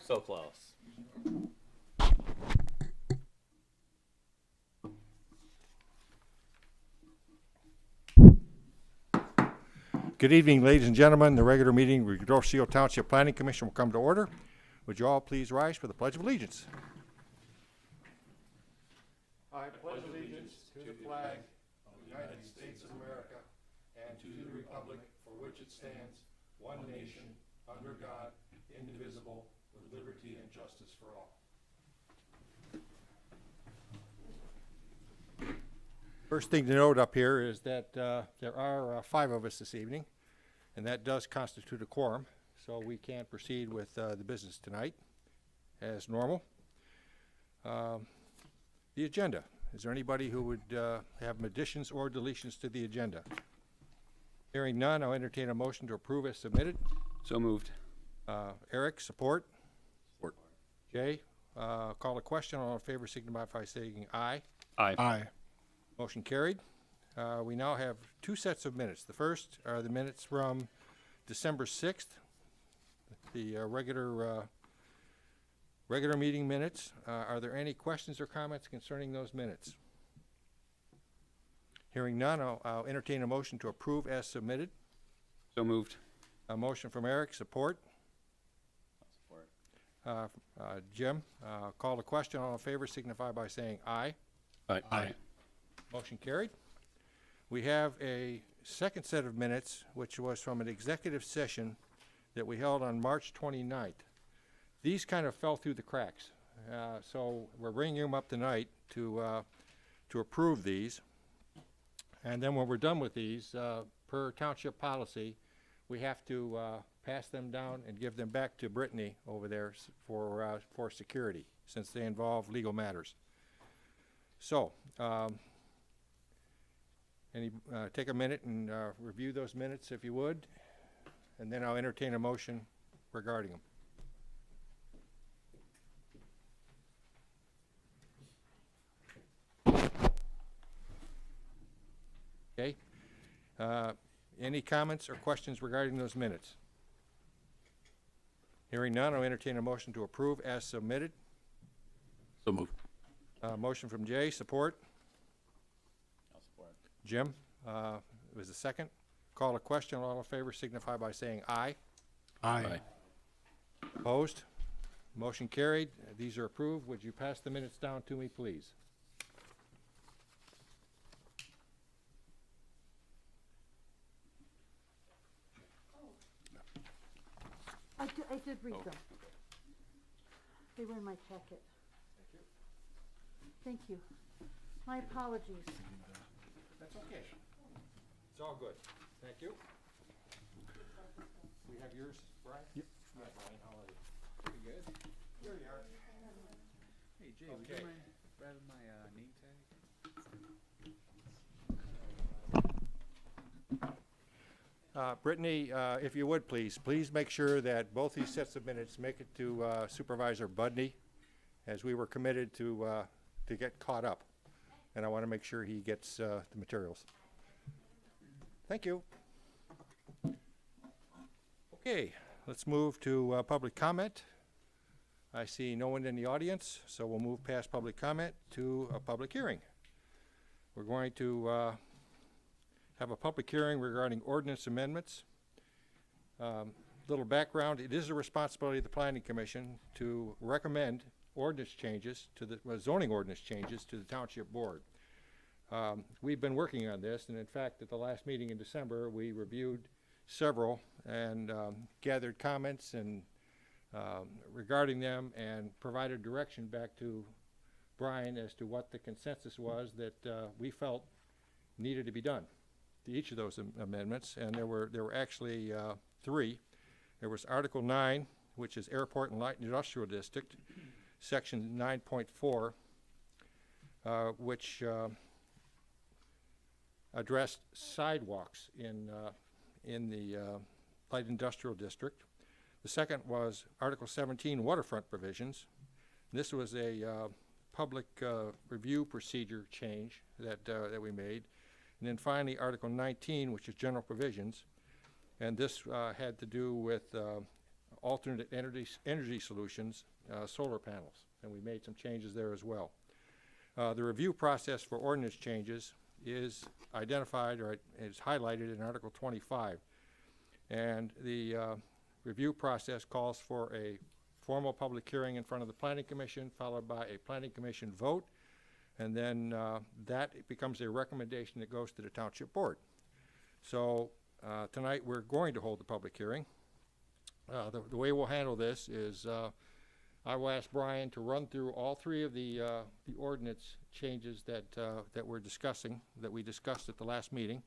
So close. Good evening, ladies and gentlemen. The regular meeting of the Doroteo Township Planning Commission will come to order. Would you all please rise for the Pledge of Allegiance? I pledge allegiance to the flag of the United States of America and to the republic for which it stands, one nation, under God, indivisible, with liberty and justice for all. First thing to note up here is that there are 5 of us this evening, and that does constitute a quorum, so we can proceed with the business tonight as normal. The agenda. Is there anybody who would have additions or deletions to the agenda? Hearing none, I'll entertain a motion to approve as submitted. So moved. Eric, support. Support. Jay, call a question. All in favor signify by saying aye. Aye. Motion carried. We now have 2 sets of minutes. The first are the minutes from December 6th, the regular meeting minutes. Are there any questions or comments concerning those minutes? Hearing none, I'll entertain a motion to approve as submitted. So moved. A motion from Eric, support. Support. Jim, call the question. All in favor signify by saying aye. Aye. Motion carried. We have a second set of minutes, which was from an executive session that we held on March 29th. These kind of fell through the cracks, so we're bringing them up tonight to approve these. And then when we're done with these, per township policy, we have to pass them down and give them back to Brittany over there for security, since they involve legal matters. So, take a minute and review those minutes if you would, and then I'll entertain a motion regarding them. Okay. Any comments or questions regarding those minutes? Hearing none, I'll entertain a motion to approve as submitted. So moved. Motion from Jay, support. I'll support. Jim, was the second. Call a question. All in favor signify by saying aye. Aye. Opposed? Motion carried. These are approved. Would you pass the minutes down to me, please? I did read them. They were in my packet. Thank you. My apologies. That's okay. It's all good. Thank you. We have yours, Brian? Yep. Hi, Brian, how are you? Pretty good. Here you are. Hey, Jay, would you would you Okay. mind grabbing my name tag? Brittany, if you would, please make sure that both these sets of minutes make it to Supervisor Budney, as we were committed to get caught up. And I want to make sure he gets the materials. Thank you. Okay, let's move to public comment. I see no one in the audience, so we'll move past public comment to a public hearing. We're going to have a public hearing regarding ordinance amendments. Little background, it is the responsibility of the Planning Commission to recommend ordinance changes to the zoning ordinance changes to the Township Board. We've been working on this, and in fact, at the last meeting in December, we reviewed several and gathered comments and regarding them, and provided direction back to Brian as to what the consensus was that we felt needed to be done to each of those amendments. And there were actually 3. There was Article 9, which is Airport and Light Industrial District, Section 9.4, which addressed sidewalks in the Light Industrial District. The second was Article 17, Waterfront Provisions. This was a public review procedure change that we made. And then finally, Article 19, which is General Provisions. And this had to do with alternate energy solutions, solar panels, and we made some changes there as well. The review process for ordinance changes is identified or is highlighted in Article 25. And the review process calls for a formal public hearing in front of the Planning Commission, followed by a Planning Commission vote, and then that becomes a recommendation that goes to the Township Board. So tonight we're going to hold the public hearing. The way we'll handle this is I will ask Brian to run through all three of the ordinance changes that we're discussing, that we discussed at the last meeting.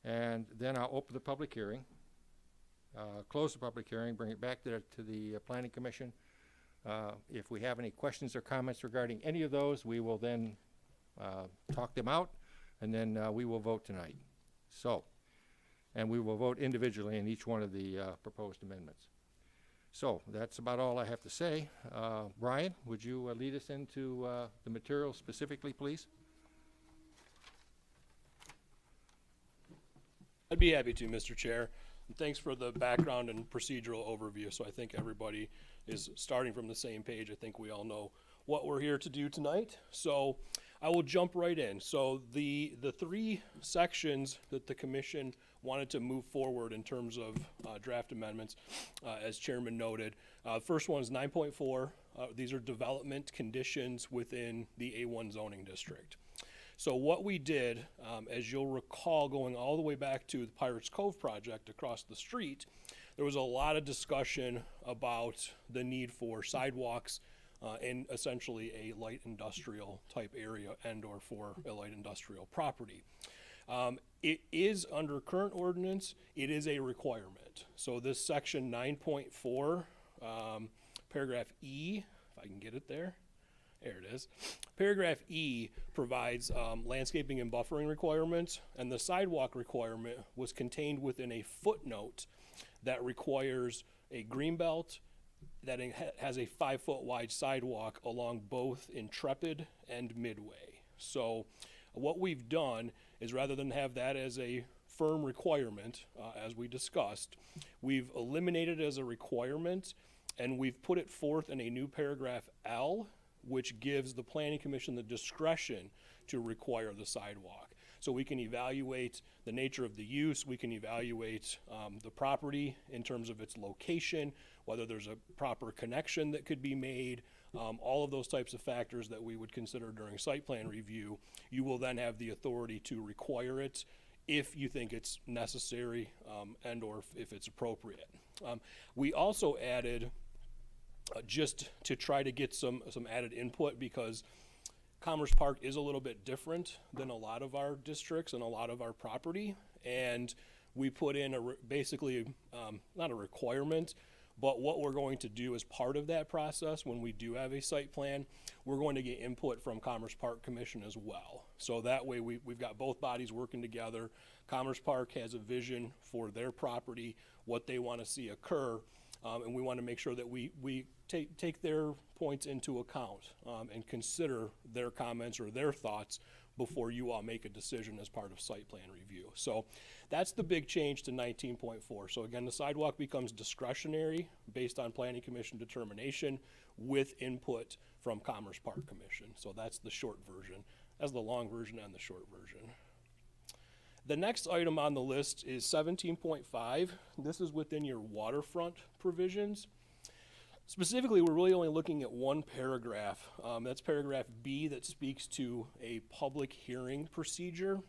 And then I'll open the public hearing, close the public hearing, bring it back to the Planning Commission. If we have any questions or comments regarding any of those, we will then talk them out, and then we will vote tonight. So, and we will vote individually in each one of the proposed amendments. So that's about all I have to say. Brian, would you lead us into the material specifically, please? I'd be happy to, Mr. Chair. And thanks for the background and procedural overview. So I think everybody is starting from the same page. I think we all know what we're here to do tonight. So I will jump right in. So the three sections that the commission wanted to move forward in terms of draft amendments, as Chairman noted. First one is 9.4. These are development conditions within the A1 zoning district. So what we did, as you'll recall, going all the way back to the Pirates Cove project across the street, there was a lot of discussion about the need for sidewalks in essentially a light industrial type area and or for a light industrial property. It is under current ordinance, it is a requirement. So this section 9.4, paragraph E, if I can get it there. There it is. Paragraph E provides landscaping and buffering requirements, and the sidewalk requirement was contained within a footnote that requires a greenbelt that has a 5-foot wide sidewalk along both Intrepid and Midway. So what we've done is, rather than have that as a firm requirement, as we discussed, we've eliminated it as a requirement, and we've put it forth in a new paragraph L, which gives the Planning Commission the discretion to require the sidewalk. So we can evaluate the nature of the use, we can evaluate the property in terms of its location, whether there's a proper connection that could be made, all of those types of factors that we would consider during site plan review. You will then have the authority to require it if you think it's necessary and or if it's appropriate. We also added, just to try to get some added input, because Commerce Park is a little bit different than a lot of our districts and a lot of our property, and we put in basically not a requirement, but what we're going to do as part of that process when we do have a site plan, we're going to get input from Commerce Park Commission as well. So that way we've got both bodies working together. Commerce Park has a vision for their property, what they want to see occur, and we want to make sure that we take their points into account and consider their comments or their thoughts before you all make a decision as part of site plan review. So that's the big change to 19.4. So again, the sidewalk becomes discretionary based on Planning Commission determination with input from Commerce Park Commission. So that's the short version. That's the long version and the short version. The next item on the list is 17.5. This is within your waterfront provisions. Specifically, we're really only looking at one paragraph. That's paragraph B, that speaks to a public hearing procedure.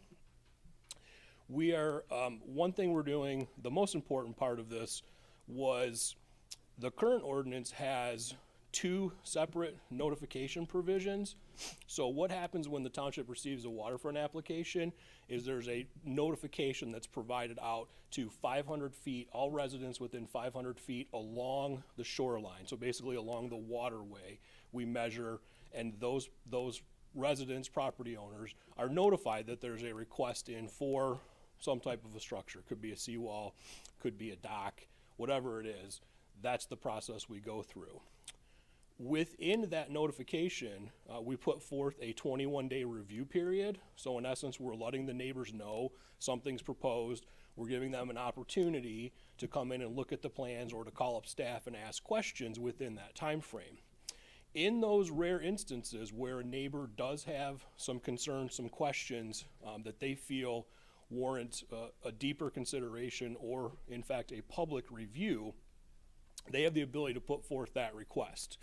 We are, one thing we're doing, the most important part of this was the current ordinance has two separate notification provisions. So what happens when the township receives a waterfront application is there's a notification that's provided out to 500 feet, all residents within 500 feet along the shoreline. So basically along the waterway, we measure, and those residents, property owners, are notified that there's a request in for some type of a structure. Could be a seawall, could be a dock, whatever it is. That's the process we go through. Within that notification, we put forth a 21-day review period. So in essence, we're letting the neighbors know something's proposed. We're giving them an opportunity to come in and look at the plans or to call up staff and ask questions within that time frame. In those rare instances where a neighbor does have some concerns, some questions that they feel warrant a deeper consideration or, in fact, a public review, they have the ability to put forth that request.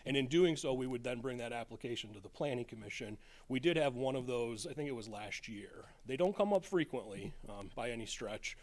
And in doing so, we would then bring that application to the Planning Commission. We did have one of those, I think it was last year. They don't come up frequently by any stretch,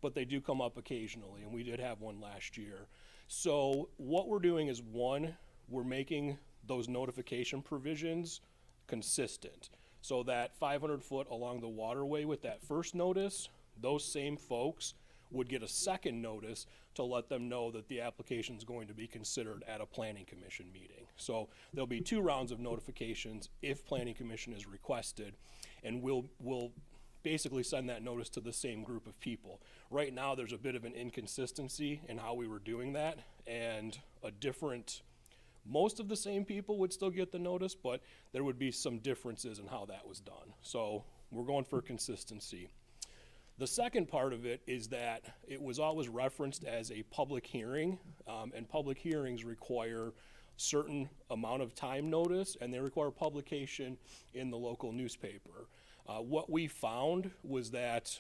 but they do come up occasionally, and we did have one last year. So what we're doing is, one, we're making those notification provisions consistent so that 500 foot along the waterway with that first notice, those same folks would get a second notice to let them know that the application is going to be considered at a Planning Commission meeting. So there'll be 2 rounds of notifications if Planning Commission is requested, and we'll basically send that notice to the same group of people. Right now, there's a bit of an inconsistency in how we were doing that, and most of the same people would still get the notice, but there would be some differences in how that was done. So we're going for consistency. The second part of it is that it was always referenced as a public hearing, and public hearings require certain amount of time notice, and they require publication in the local newspaper. What we found was that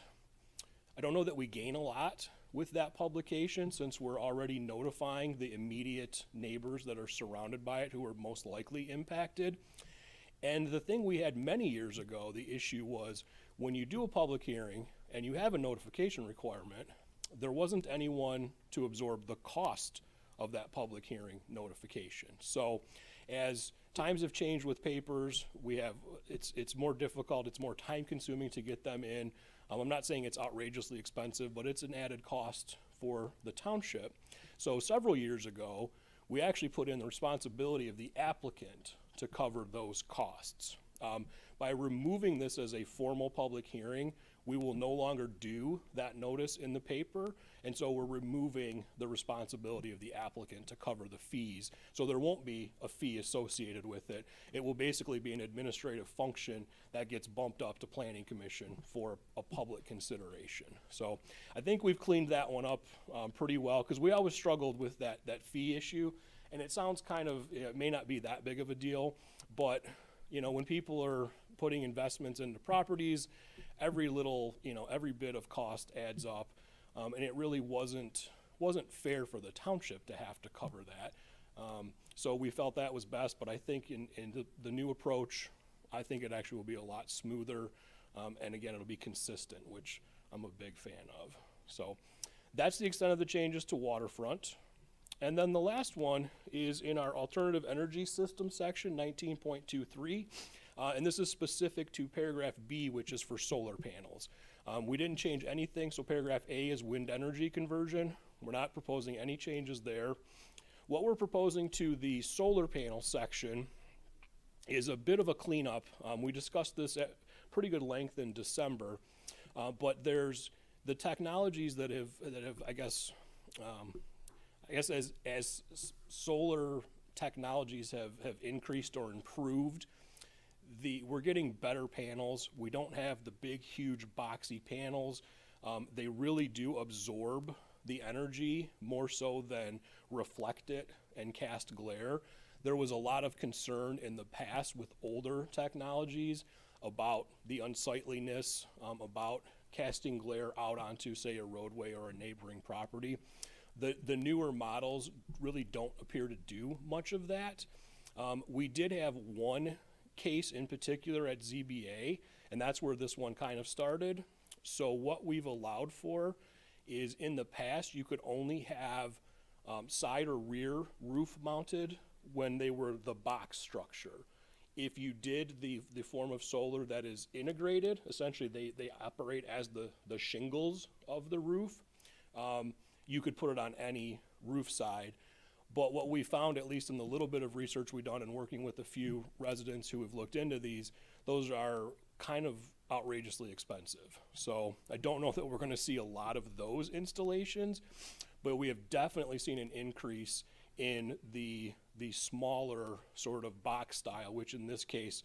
I don't know that we gain a lot with that publication, since we're already notifying the immediate neighbors that are surrounded by it who are most likely impacted. And the thing we had many years ago, the issue was when you do a public hearing and you have a notification requirement, there wasn't anyone to absorb the cost of that public hearing notification. So as times have changed with papers, it's more difficult, it's more time consuming to get them in. I'm not saying it's outrageously expensive, but it's an added cost for the township. So several years ago, we actually put in the responsibility of the applicant to cover those costs. By removing this as a formal public hearing, we will no longer do that notice in the paper, and so we're removing the responsibility of the applicant to cover the fees. So there won't be a fee associated with it. It will basically be an administrative function that gets bumped up to Planning Commission for a public consideration. So I think we've cleaned that one up pretty well, because we always struggled with that fee issue, and it sounds it may not be that big of a deal, but when people are putting investments into properties, every bit of cost adds up, and it really wasn't fair for the township to have to cover that. So we felt that was best, but I think in the new approach, I think it actually will be a lot smoother, and again, it'll be consistent, which I'm a big fan of. So that's the extent of the changes to waterfront. And then the last one is in our alternative energy system section, 19.23. And this is specific to paragraph B, which is for solar panels. We didn't change anything, so paragraph A is wind energy conversion. We're not proposing any changes there. What we're proposing to the solar panel section is a bit of a cleanup. We discussed this at pretty good length in December, but there's the technologies that have I guess as solar technologies have increased or improved, we're getting better panels. We don't have the big, huge, boxy panels. They really do absorb the energy more so than reflect it and cast glare. There was a lot of concern in the past with older technologies about the unsightliness, about casting glare out onto, say, a roadway or a neighboring property. The newer models really don't appear to do much of that. We did have one case in particular at ZBA, and that's where this one kind of started. So what we've allowed for is, in the past, you could only have side or rear roof mounted when they were the box structure. If you did the form of solar that is integrated, essentially they operate as the shingles of the roof, you could put it on any roof side. But what we found, at least in the little bit of research we've done and working with a few residents who have looked into these, those are kind of outrageously expensive. So I don't know that we're going to see a lot of those installations, but we have definitely seen an increase in the smaller sort of box style, which in this case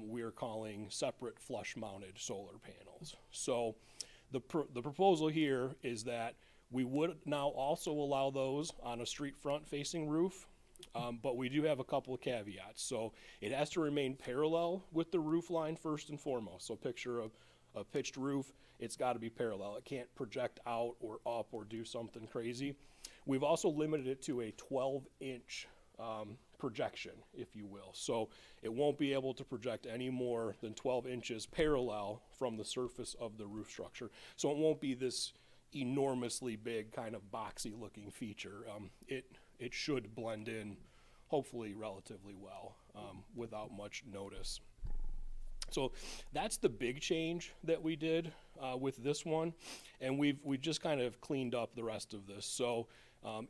we are calling separate flush mounted solar panels. So the proposal here is that we would now also allow those on a street front facing roof, but we do have a couple of caveats. So it has to remain parallel with the roof line first and foremost. So picture a pitched roof, it's got to be parallel. It can't project out or up or do something crazy. We've also limited it to a 12-inch projection, if you will. So it won't be able to project any more than 12 inches parallel from the surface of the roof structure. So it won't be this enormously big kind of boxy looking feature. It should blend in hopefully relatively well without much notice. So that's the big change that we did with this one, and we've just kind of cleaned up the rest of this. So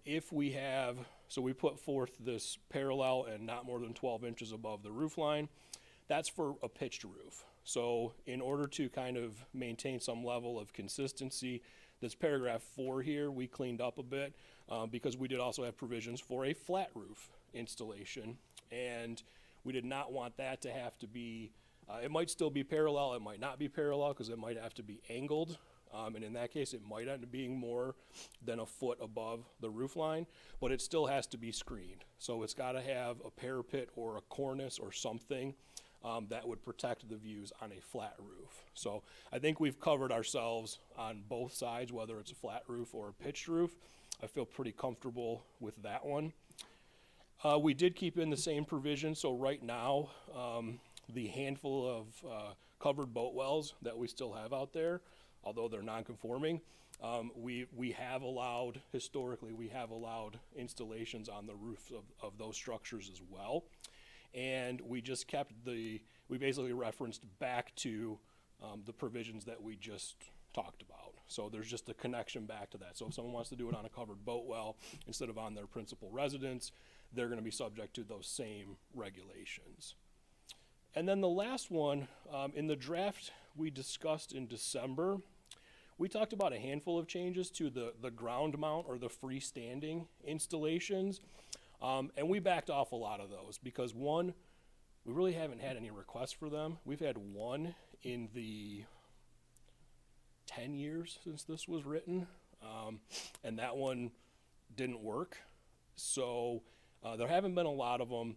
if we have, so we put forth this parallel and not more than 12 inches above the roof line, that's for a pitched roof. So in order to kind of maintain some level of consistency, this paragraph 4 here, we cleaned up a bit because we did also have provisions for a flat roof installation. And we did not want that to have to be, it might still be parallel, it might not be parallel because it might have to be angled. And in that case, it might end up being more than a foot above the roof line, but it still has to be screened. So it's got to have a parapet or a cornice or something that would protect the views on a flat roof. So I think we've covered ourselves on both sides, whether it's a flat roof or a pitched roof. I feel pretty comfortable with that one. We did keep in the same provision. So right now, the handful of covered boat wells that we still have out there, although they're non-conforming, we have allowed, historically, we have allowed installations on the roofs of those structures as well. And we just kept we basically referenced back to the provisions that we just talked about. So there's just a connection back to that. So if someone wants to do it on a covered boat well instead of on their principal residence, they're going to be subject to those same regulations. And then the last one, in the draft we discussed in December, we talked about a handful of changes to the ground mount or the freestanding installations. And we backed off a lot of those because one, we really haven't had any requests for them. We've had one in the 10 years since this was written, and that one didn't work. So there haven't been a lot of them.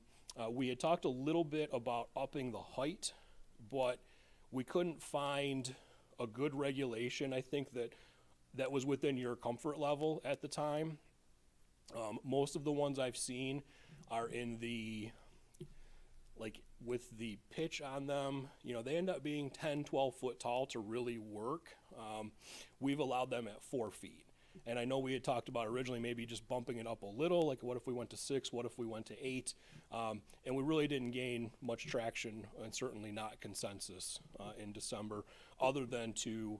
We had talked a little bit about upping the height, but we couldn't find a good regulation, I think, that was within your comfort level at the time. Most of the ones I've seen are in the, like with the pitch on them, you know, they end up being 10, 12 foot tall to really work. We've allowed them at 4 feet. And I know we had talked about originally maybe just bumping it up a little, like what if we went to 6, what if we went to 8? And we really didn't gain much traction and certainly not consensus in December, other than to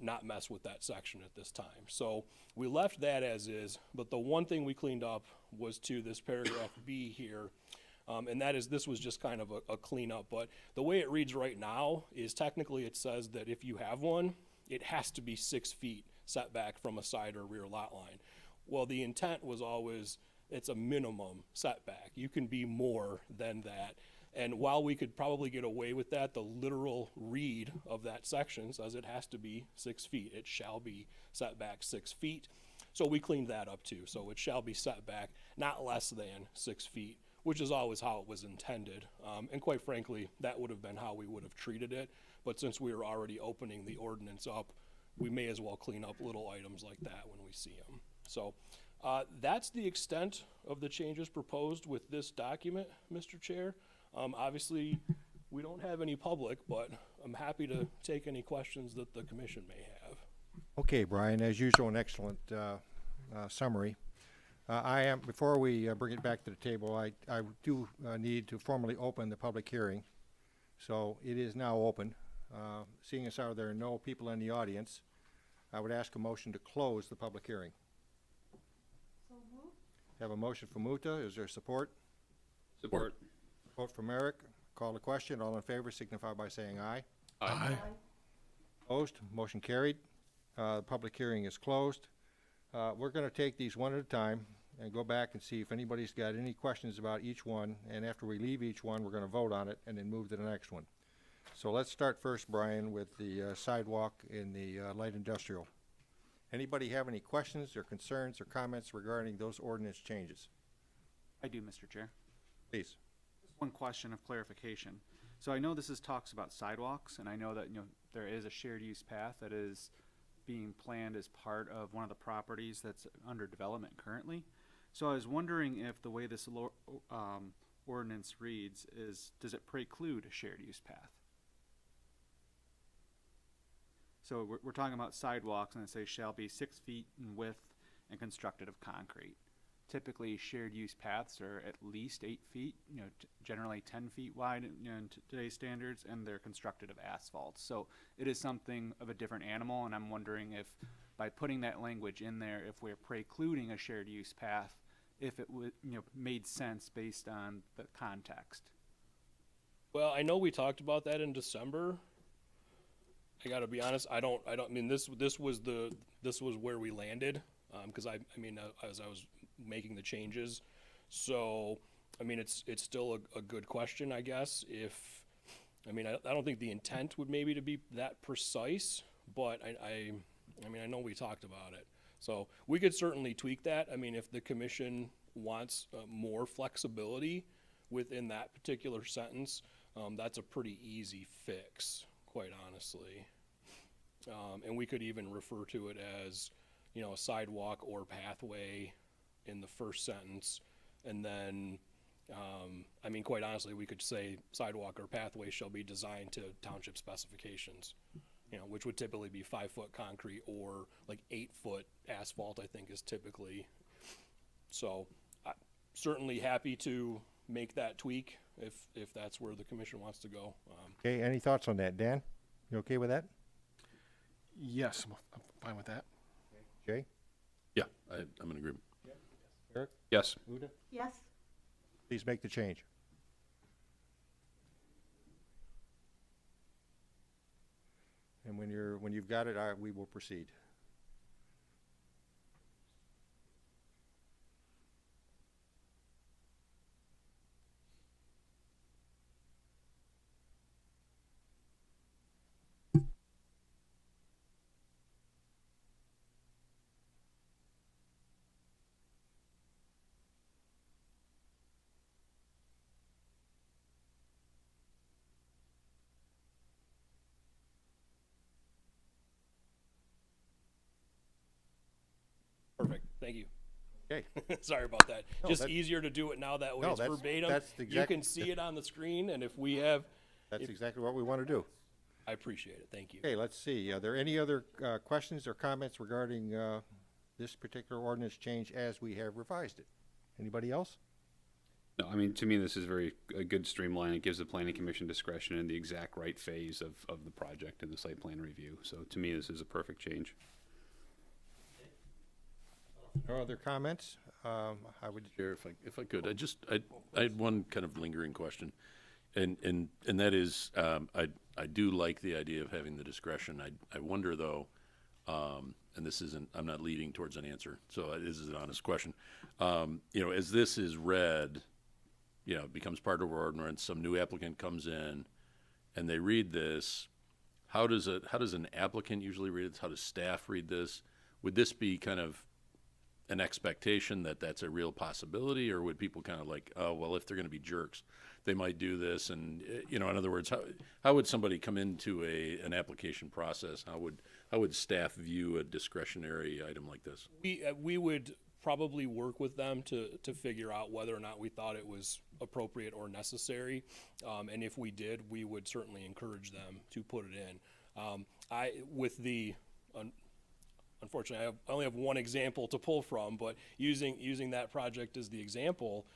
not mess with that section at this time. So we left that as is, but the one thing we cleaned up was to this paragraph B here, and that is, this was just kind of a cleanup, but the way it reads right now is technically it says that if you have one, it has to be 6 feet setback from a side or rear lot line. Well, the intent was always it's a minimum setback. You can be more than that. And while we could probably get away with that, the literal read of that section says it has to be 6 feet. It shall be set back 6 feet. So we cleaned that up too. So it shall be set back not less than 6 feet, which is always how it was intended. And quite frankly, that would have been how we would have treated it. But since we were already opening the ordinance up, we may as well clean up little items like that when we see them. So that's the extent of the changes proposed with this document, Mr. Chair. Obviously, we don't have any public, but I'm happy to take any questions that the commission may have. Okay, Brian, as usual, an excellent summary. Before we bring it back to the table, I do need to formally open the public hearing. So it is now open. Seeing as how there are no people in the audience, I would ask a motion to close the public hearing. So moved. Have a motion from Muta. Is there support? Support. Support from Eric. Call the question. All in favor signify by saying aye. Aye. Opposed? Motion carried. The public hearing is closed. We're going to take these one at a time and go back and see if anybody's got any questions about each one. And after we leave each one, we're going to vote on it and then move to the next one. So let's start first, Brian, with the sidewalk in the light industrial. Anybody have any questions or concerns or comments regarding those ordinance changes? I do, Mr. Chair. Please. Just one question of clarification. So I know this is talks about sidewalks, and I know that, there is a shared use path that is being planned as part of one of the properties that's under development currently. So I was wondering if the way this ordinance reads is, does it preclude a shared use path? So we're talking about sidewalks, and it says shall be 6 feet in width and constructed of concrete. Typically, shared use paths are at least 8 feet, generally 10 feet wide in today's standards, and they're constructed of asphalt. So it is something of a different animal, and I'm wondering if by putting that language in there, if we're precluding a shared use path, if it would, made sense based on the context. Well, I know we talked about that in December. I gotta be honest, I mean, this was where we landed, cause I mean, as I was making the changes. So, I mean, it's still a good question, I guess. I don't think the intent would maybe to be that precise, but I mean, I know we talked about it. So we could certainly tweak that. I mean, if the commission wants more flexibility within that particular sentence, that's a pretty easy fix, quite honestly. And we could even refer to it as, a sidewalk or pathway in the first sentence. And then, I mean, quite honestly, we could say sidewalk or pathway shall be designed to township specifications, which would typically be 5-foot concrete or like 8-foot asphalt, I think is typically. So certainly happy to make that tweak if that's where the commission wants to go. Okay, any thoughts on that? Dan, you okay with that? Yes, I'm fine with that. Jay? Yeah, I'm in agreement. Eric? Yes. Uda? Yes, Please make the change. And when you've got it, we will proceed. Perfect, thank you. Okay. Sorry about that. No, Just that- easier to do it now, that way No, it's that's- verbatim. that's the You exact- can see it on the screen, and if we have, That's exactly what we want to do. I appreciate it, thank you. Okay, let's see. Are there any other questions or comments regarding this particular ordinance change as we have revised it? Anybody else? No, I mean, to me, this is a good streamline. It gives the planning commission discretion in the exact right phase of the project and the site plan review. So to me, this is a perfect change. No other comments? I would, Chair, if I could, I had one kind of lingering question, and that is, I do like the idea of having the discretion. I wonder though, and this isn't, I'm not leading towards an answer, so this is an honest question. As this is read, it becomes part of our ordinance. Some new applicant comes in, and they read this. How does an applicant usually read it? How does staff read this? Would this be kind of an expectation that that's a real possibility, or would people kind of like, oh, well, if they're going to be jerks, they might do this? And in other words, how would somebody come into an application process? How would staff view a discretionary item like this? We would probably work with them to figure out whether or not we thought it was appropriate or necessary. And if we did, we would certainly encourage them to put it in. Unfortunately, I only have one example to pull from, but using that project as the example,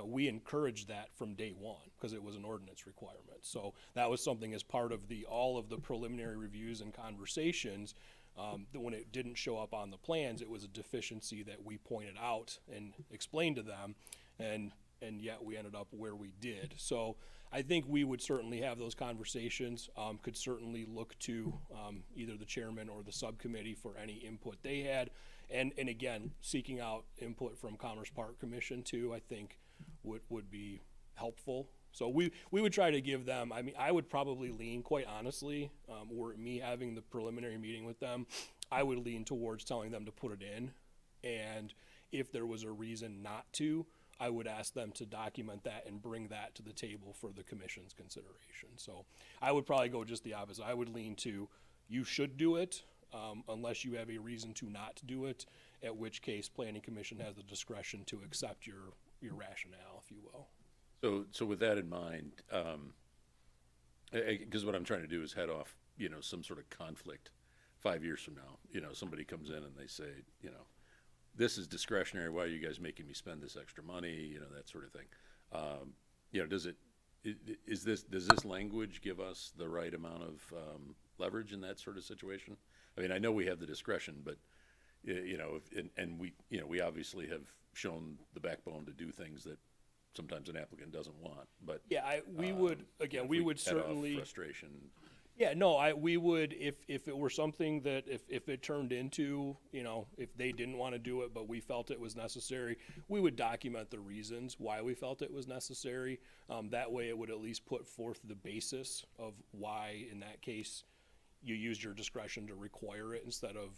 we encouraged that from day one because it was an ordinance requirement. So that was something as part of all of the preliminary reviews and conversations. That when it didn't show up on the plans, it was a deficiency that we pointed out and explained to them, and yet we ended up where we did. So I think we would certainly have those conversations, could certainly look to either the chairman or the subcommittee for any input they had. And again, seeking out input from Commerce Park Commission too, I think would be helpful. So we would try to give them, I mean, I would probably lean, quite honestly, were it me having the preliminary meeting with them, I would lean towards telling them to put it in. And if there was a reason not to, I would ask them to document that and bring that to the table for the commission's consideration. So I would probably go just the opposite. I would lean to, you should do it, unless you have a reason to not do it, at which case planning commission has the discretion to accept your rationale, if you will. So with that in mind, because what I'm trying to do is head off, some sort of conflict 5 years from now. Somebody comes in and they say, this is discretionary. Why are you guys making me spend this extra money? That sort of thing. Does this language give us the right amount of leverage in that sort of situation? I mean, I know we have the discretion, but we obviously have shown the backbone to do things that sometimes an applicant doesn't want. But yeah, we would head off certainly frustration. Yeah, no, we would, if it were something that, if it turned into, if they didn't want to do it, but we felt it was necessary, we would document the reasons why we felt it was necessary. That way it would at least put forth the basis of why, in that case, you used your discretion to require it instead of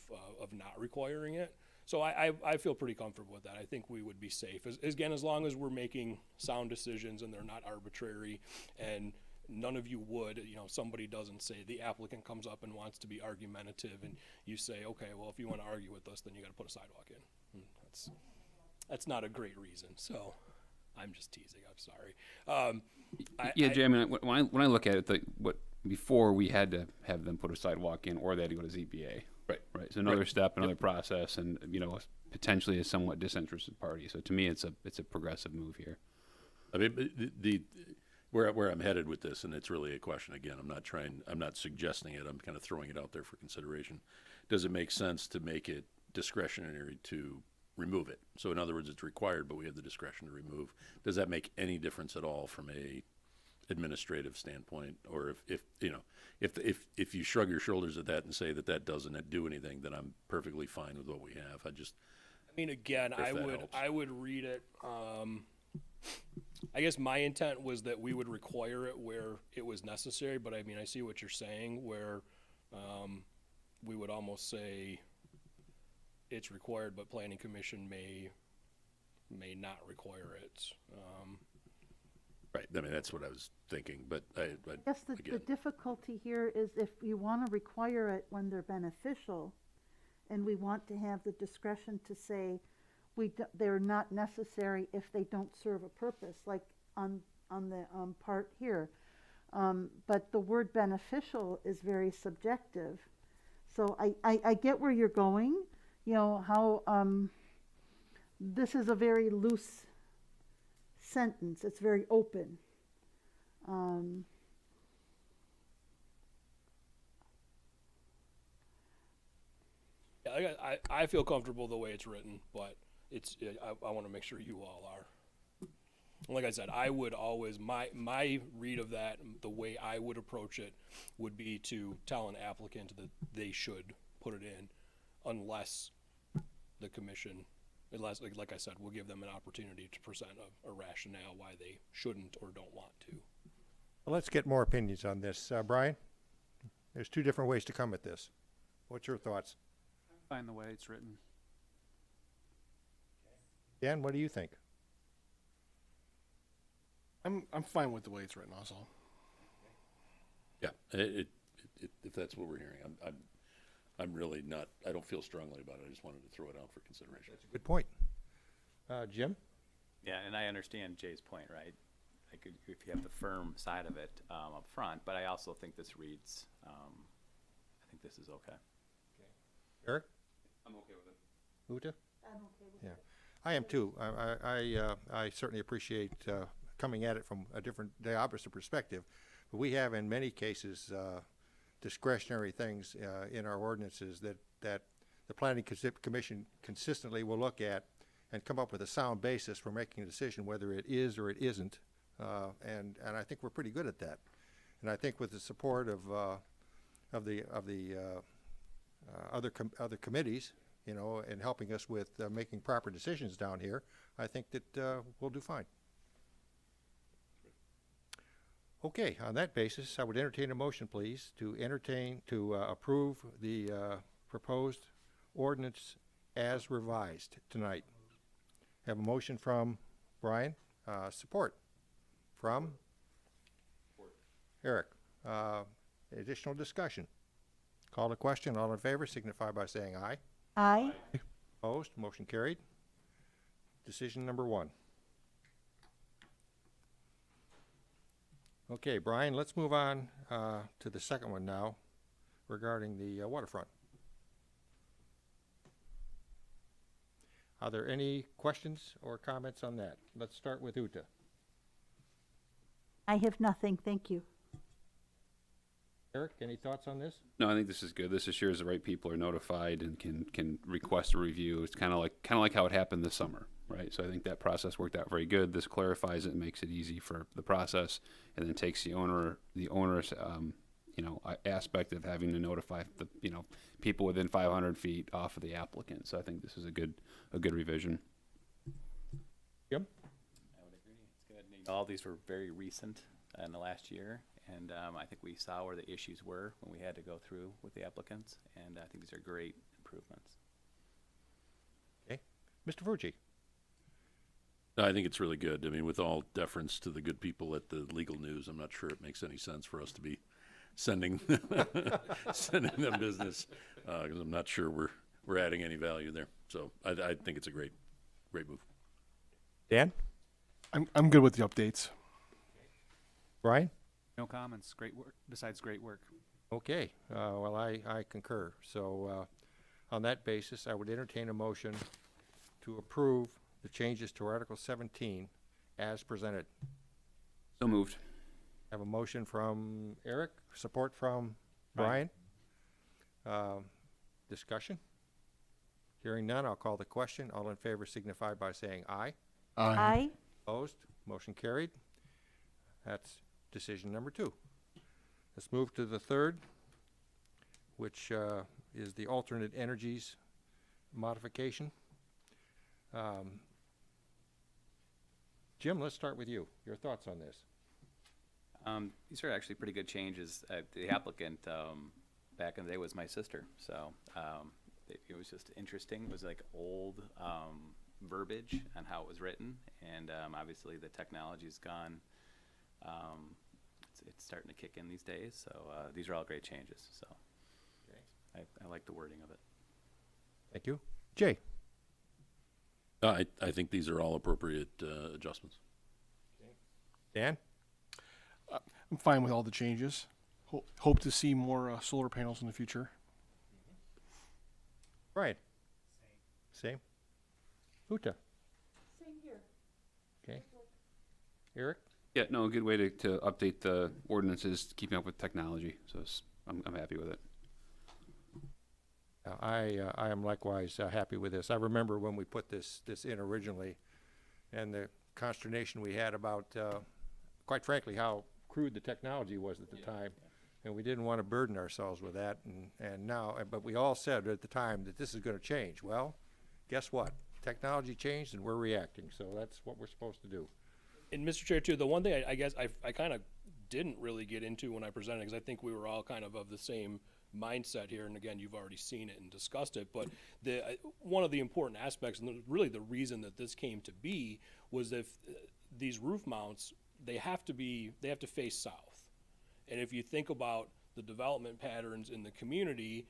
not requiring it. So I feel pretty comfortable with that. I think we would be safe. As long as we're making sound decisions and they're not arbitrary, and none of you would, somebody doesn't say, the applicant comes up and wants to be argumentative, and you say, okay, well, if you want to argue with us, then you got to put a sidewalk in. That's not a great reason. So I'm just teasing. I'm sorry. Jay, I mean, when I look at it, before we had to have them put a sidewalk in, or they had to go to ZBA. Right. So another step, another process, and potentially a somewhat disinterested party. So to me, it's a progressive move here. I mean, where I'm headed with this, and it's really a question again. I'm not suggesting it. I'm kind of throwing it out there for consideration. Does it make sense to make it discretionary to remove it? So in other words, it's required, but we have the discretion to remove. Does that make any difference at all from a administrative standpoint? Or if you shrug your shoulders at that and say that doesn't do anything, then I'm perfectly fine with what we have. Again, I would read it. I guess my intent was that we would require it where it was necessary, but I mean, I see what you're saying, where we would almost say it's required, but planning commission may not require it. Right. I mean, that's what I was thinking, but I guess the difficulty here is if you want to require it when they're beneficial, and we want to have the discretion to say they're not necessary if they don't serve a purpose, like on the part here. But the word beneficial is very subjective. So I get where you're going, how this is a very loose sentence. It's very open. I feel comfortable the way it's written, but I want to make sure you all are. Like I said, I would always, my read of that, the way I would approach it would be to tell an applicant that they should put it in unless the commission, like I said, we'll give them an opportunity to present a rationale why they shouldn't or don't want to. Well, let's get more opinions on this. Brian, there's two different ways to come at this. What's your thoughts? Fine the way it's written. Dan, what do you think? I'm fine with the way it's written also. Yeah, if that's what we're hearing, I'm really not. I don't feel strongly about it. I just wanted to throw it out for consideration. That's a good point. Jim? Yeah, and I understand Jay's point, right? Like if you have the firm side of it up front, but I also think this reads. I think this is okay. Eric? I'm okay with it. Uta? I'm okay with it. I am too. I certainly appreciate coming at it from the opposite perspective. But we have in many cases discretionary things in our ordinances that the Planning Commission consistently will look at and come up with a sound basis for making a decision whether it is or it isn't. And I think we're pretty good at that. And I think with the support of the other committees, and helping us with making proper decisions down here, I think that we'll do fine. Okay, on that basis, I would entertain a motion, please, to approve the proposed ordinance as revised tonight. Have a motion from Brian, support from Eric. Additional discussion. Call to question. All in favor signify by saying aye. Aye. Opposed? Motion carried. Decision number 1. Okay, Brian, let's move on to the second one now regarding the waterfront. Are there any questions or comments on that? Let's start with Uta. I have nothing, thank you. Eric, any thoughts on this? No, I think this is good. This assures the right people are notified and can request a review. It's kind of like how it happened this summer, right? So I think that process worked out very good. This clarifies it and makes it easy for the process, and then takes the owner's aspect of having to notify the people within 500 feet off of the applicant. So I think this is a good revision. Jim? I would agree. It's good. All these were very recent in the last year, and I think we saw where the issues were when we had to go through with the applicants, and I think these are great improvements. Okay. Mr. Fucci? I think it's really good. I mean, with all deference to the good people at the Legal News, I'm not sure it makes any sense for us to be sending them business, because I'm not sure we're adding any value there. So I think it's a great move. Dan? I'm good with the updates. Brian? No comments. Great work. Besides great work. Okay, well, I concur. So on that basis, I would entertain a motion to approve the changes to Article 17 as presented. So moved. Have a motion from Eric, support from Brian. Discussion? Hearing none, I'll call the question. All in favor signify by saying aye. Aye. Opposed? Motion carried. That's decision number 2. Let's move to the third, which is the alternate energies modification. Jim, let's start with you. Your thoughts on this? These are actually pretty good changes. The applicant back in the day was my sister, so it was just interesting. It was like old verbiage on how it was written, and obviously the technology's gone. It's starting to kick in these days, so these are all great changes. So I like the wording of it. Thank you. Jay? I think these are all appropriate adjustments. Dan? I'm fine with all the changes. Hope to see more solar panels in the future. Brian? Same. Uta? Same here. Okay. Eric? Yeah, no, a good way to update the ordinances, keeping up with technology. So I'm happy with it. I am likewise happy with this. I remember when we put this in originally, and the consternation we had about, quite frankly, how crude the technology was at the time, and we didn't want to burden ourselves with that. And now, but we all said at the time that this is going to change. Well, guess what? Technology changed, and we're reacting. So that's what we're supposed to do. And Mr. Chair, too, the one thing I guess I kind of didn't really get into when I presented, because I think we were all kind of the same mindset here, and again, you've already seen it and discussed it, but one of the important aspects, and really the reason that this came to be, was if these roof mounts, they have to face south. And if you think about the development patterns in the community,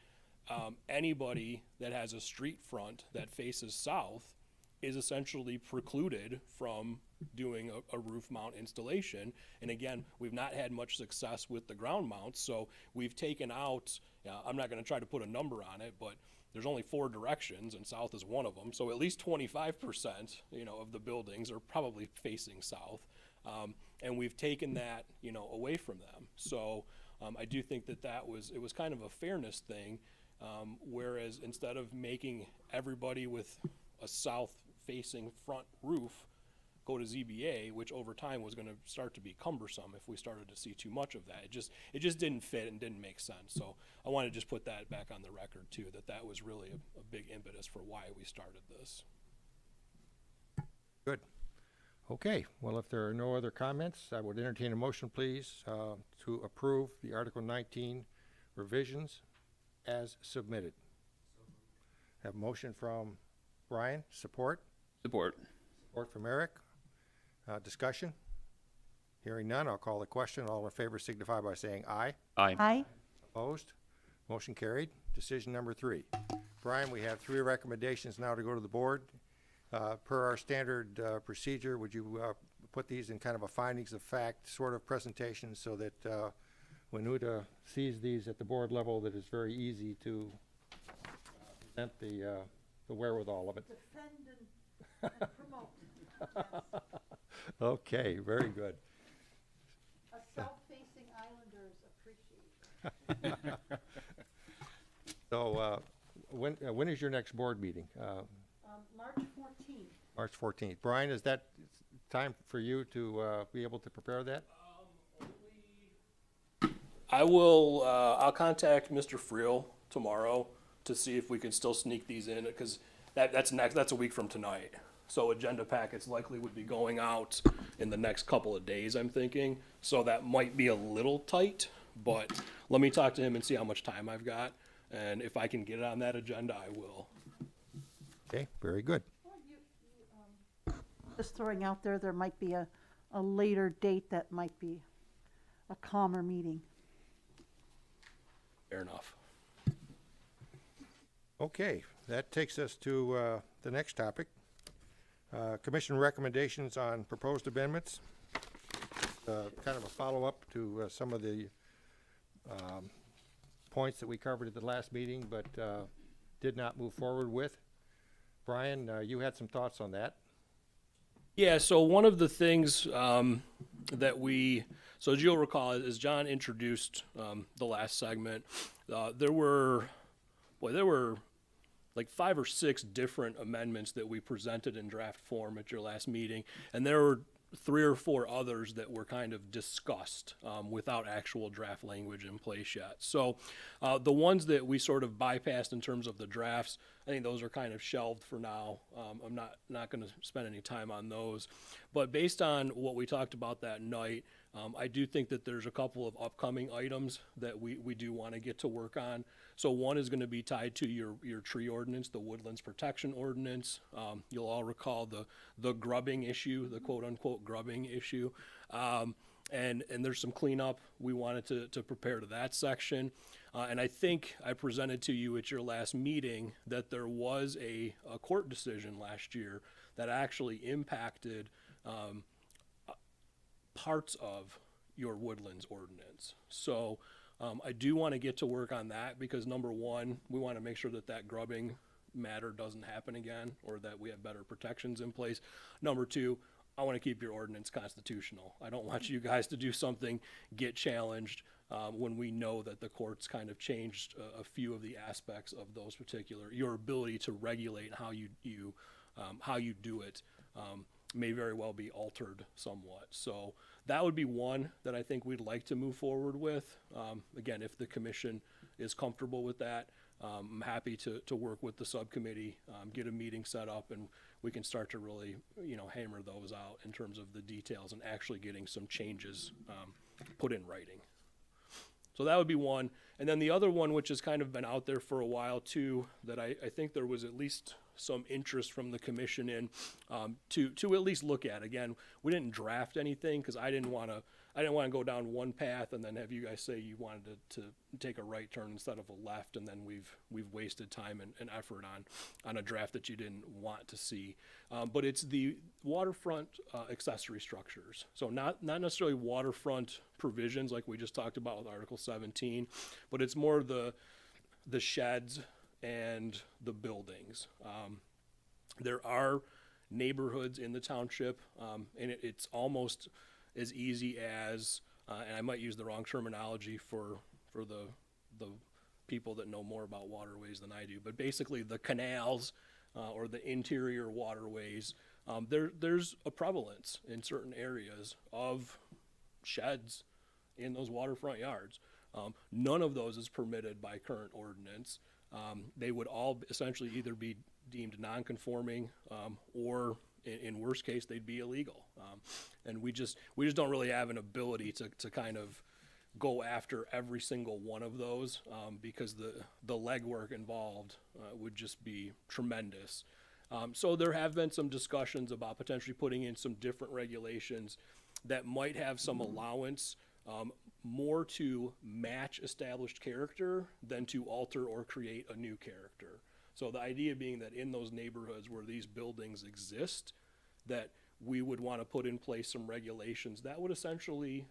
anybody that has a street front that faces south is essentially precluded from doing a roof mount installation. And again, we've not had much success with the ground mounts, so we've taken out, I'm not gonna try to put a number on it, but there's only 4 directions and south is one of them. So at least 25%, of the buildings are probably facing south. And we've taken that, away from them. So I do think it was kind of a fairness thing, whereas instead of making everybody with a south-facing front roof go to ZBA, which over time was going to start to be cumbersome if we started to see too much of that. It just didn't fit and didn't make sense. So I want to just put that back on the record too, that was really a big impetus for why we started this. Good. Okay, well, if there are no other comments, I would entertain a motion, please, to approve the Article 19 revisions as submitted. Have a motion from Brian, support. Support. Support from Eric. Discussion? Hearing none, I'll call the question. All in favor signify by saying aye. Aye. Aye. Opposed? Motion carried. Decision number 3. Brian, we have 3 recommendations now to go to the board. Per our standard procedure, would you put these in kind of a findings of fact sort of presentation so that when Uta sees these at the board level, that it's very easy to present the wherewithal of it? Defend and promote. Okay, very good. A south-facing Islanders appreciate. So when is your next board meeting? March 14th. March 14th. Brian, is that time for you to be able to prepare that? I'll contact Mr. Friel tomorrow to see if we can still sneak these in, because that's a week from tonight. So agenda packets likely would be going out in the next couple of days, I'm thinking. So that might be a little tight, but let me talk to him and see how much time I've got. And if I can get it on that agenda, I will. Okay, very good. Just throwing out there might be a later date that might be a calmer meeting. Fair enough. Okay, that takes us to the next topic. Commission recommendations on proposed amendments. Kind of a follow-up to some of the points that we covered at the last meeting, but did not move forward with. Brian, you had some thoughts on that. Yeah, so one of the things that so as you'll recall, as John introduced the last segment, there were like 5 or 6 different amendments that we presented in draft form at your last meeting, and there were 3 or 4 others that were kind of discussed without actual draft language in place yet. So the ones that we sort of bypassed in terms of the drafts, I think those are kind of shelved for now. I'm not going to spend any time on those. But based on what we talked about that night, I do think that there's a couple of upcoming items that we do want to get to work on. So one is going to be tied to your tree ordinance, the woodlands protection ordinance. You'll all recall the grubbing issue, the quote unquote grubbing issue. And there's some cleanup we wanted to prepare to that section. And I think I presented to you at your last meeting that there was a court decision last year that actually impacted parts of your woodlands ordinance. So I do want to get to work on that because number one, we want to make sure that grubbing matter doesn't happen again, or that we have better protections in place. Number two, I want to keep your ordinance constitutional. I don't want you guys to do something, get challenged when we know that the courts kind of changed a few of the aspects of those particular, your ability to regulate how you do it may very well be altered somewhat. So that would be one that I think we'd like to move forward with. Again, if the commission is comfortable with that, I'm happy to work with the subcommittee, get a meeting set up, and we can start to really, hammer those out in terms of the details and actually getting some changes put in writing. So that would be one. And then the other one, which has kind of been out there for a while too, that I think there was at least some interest from the commission in to at least look at. Again, we didn't draft anything because I didn't want to go down one path and then have you guys say you wanted to take a right turn instead of a left, and then we've wasted time and effort on a draft that you didn't want to see. But it's the waterfront accessory structures. So not necessarily waterfront provisions like we just talked about with Article 17, but it's more the sheds and the buildings. There are neighborhoods in the township, and it's almost as easy as, and I might use the wrong terminology for the people that know more about waterways than I do, but basically the canals or the interior waterways, there's a prevalence in certain areas of sheds in those waterfront yards. None of those is permitted by current ordinance. They would all essentially either be deemed non-conforming or In worst case, they'd be illegal. And we just don't really have an ability to kind of go after every single one of those, because the legwork involved would just be tremendous. So there have been some discussions about potentially putting in some different regulations that might have some allowance, more to match established character than to alter or create a new character. So the idea being that in those neighborhoods where these buildings exist, that we would want to put in place some regulations that would essentially,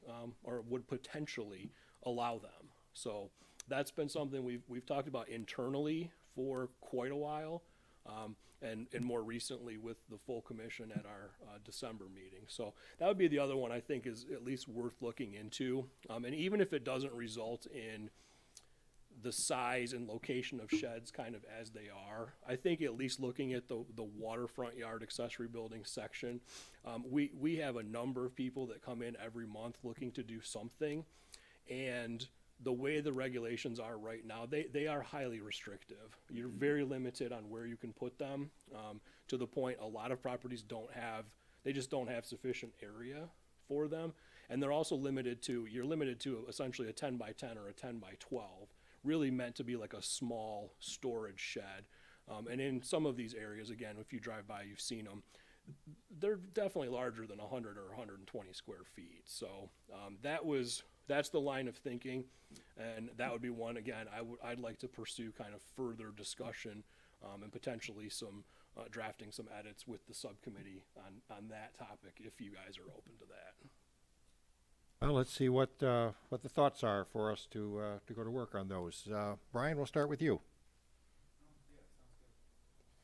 or would potentially allow them. So that's been something we've talked about internally for quite a while, and more recently with the full commission at our December meeting. So that would be the other one I think is at least worth looking into. And even if it doesn't result in the size and location of sheds kind of as they are, I think at least looking at the waterfront yard accessory building section, we have a number of people that come in every month looking to do something, and the way the regulations are right now, they are highly restrictive. You're very limited on where you can put them, to the point a lot of properties they just don't have sufficient area for them. And they're also you're limited to essentially a 10 by 10 or a 10 by 12, really meant to be like a small storage shed. And in some of these areas, again, if you drive by, you've seen them, they're definitely larger than 100 or 120 square feet. So that's the line of thinking, and that would be one, again, I'd like to pursue kind of further discussion, and potentially some drafting some edits with the subcommittee on that topic, if you guys are open to that. Well, let's see what the thoughts are for us to go to work on those. Brian, we'll start with you.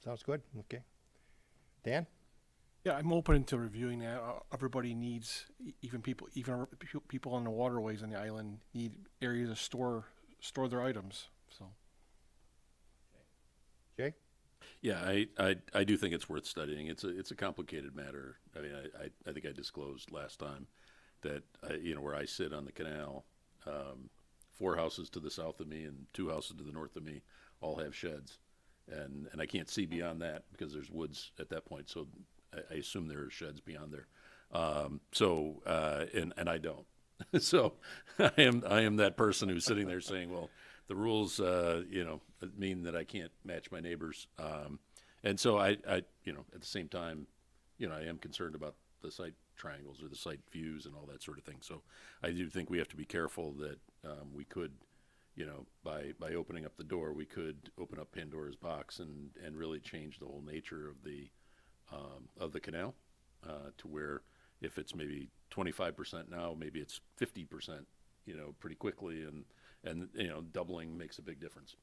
Sounds good? Okay. Dan? Yeah, I'm open to reviewing that. Everybody needs, even our people on the waterways on the island need areas to store their items. So. Jay? Yeah, I do think it's worth studying. It's a complicated matter. I mean, I think I disclosed last time that where I sit on the canal, 4 houses to the south of me and 2 houses to the north of me all have sheds, and I can't see beyond that because there's woods at that point. So I assume there are sheds beyond there. And I don't. So I am that person who's sitting there saying, well, the rules, mean that I can't match my neighbors. And so I at the same time, I am concerned about the site triangles or the site views and all that sort of thing. So I do think we have to be careful that we could, by opening up the door, we could open up Pandora's box and really change the whole nature of the canal, to where if it's maybe 25% now, maybe it's 50%, pretty quickly, and doubling makes a big difference.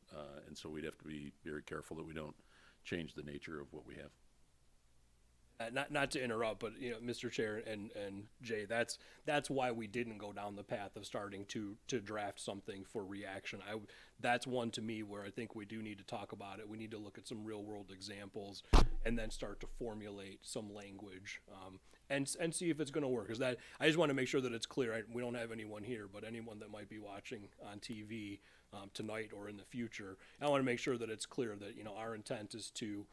And so we'd have to be very careful that we don't change the nature of what we have. Not to interrupt, but Mr. Chair and Jay, that's why we didn't go down the path of starting to draft something for reaction. That's one to me where I think we do need to talk about it. We need to look at some real world examples and then start to formulate some language, and see if it's going to work. Because I just want to make sure that it's clear. We don't have anyone here, but anyone that might be watching on TV tonight or in the future, I want to make sure that it's clear that our intent is to